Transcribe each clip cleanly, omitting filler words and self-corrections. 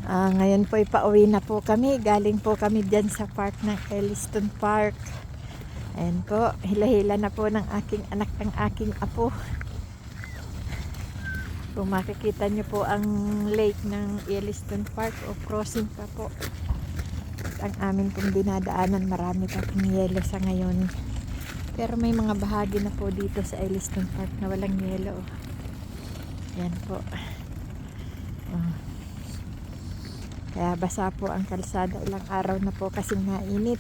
Ngayon po ipauwi na po kami. Galing po kami dyan sa park ng Elliston Park. Ayan po, hila-hila na po ng aking anak ang aking apo. Kung makikita nyo po ang lake ng Elliston Park o crossing pa po. At ang amin pong dinadaanan, marami pa pong yelo sa ngayon. Pero may mga bahagi na po dito sa Elliston Park na walang yelo. Ayan po. Kaya basa po ang kalsada, ilang araw na po kasing nainit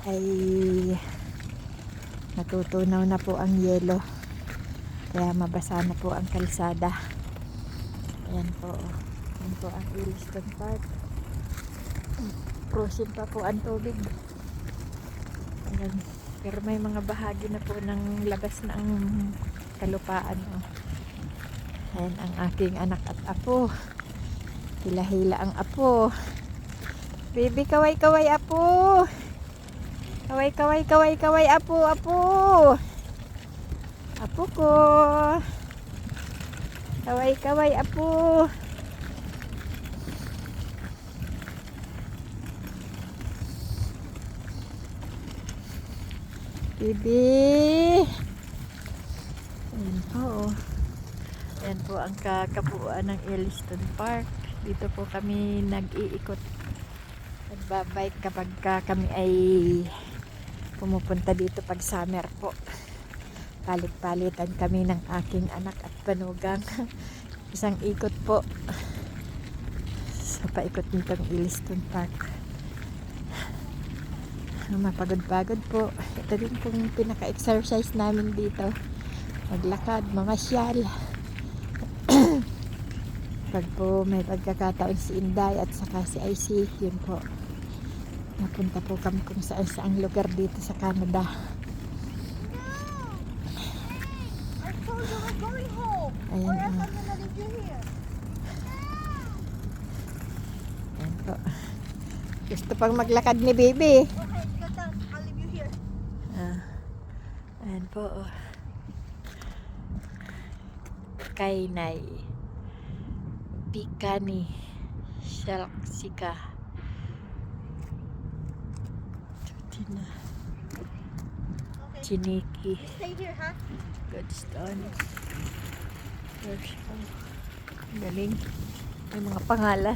ay natutunaw na po ang yelo, kaya mabasa na po ang kalsada. Ayan po, ayan po ang Elliston Park. Frozen pa po ang tubig. Ayan. Pero may mga bahagi na po ng labas ng kalupaan. Ayan ang aking anak at apo. Hila-hila ang apo. Baby, kaway-kaway apo. Kaway-kaway apo, apo. Apo ko. Kaway-kaway apo. Baby. Ayan po. Ayan po ang kakabuuan ng Elliston Park. Dito po kami nag-iikot, nagbabike kapag kami ay pumupunta dito pag summer po. Palit-palitan kami ng aking anak at panugang. Isang ikot po sa paikot nitong Elliston Park. Mapagod-pagod po. Ito din pong pinaka-exercise namin dito, maglakad, mamasyal. Pag po may pagkakataon si Inday at saka si IC, yun po, napunta po kami kung saan saang lugar dito sa Canada. Ayan, ayan po. Gusto pang maglakad ni baby. Ayan po. Kainay Pikani Shalksika Tutina Chiniki Goodstone. Galing. May mga pangalan.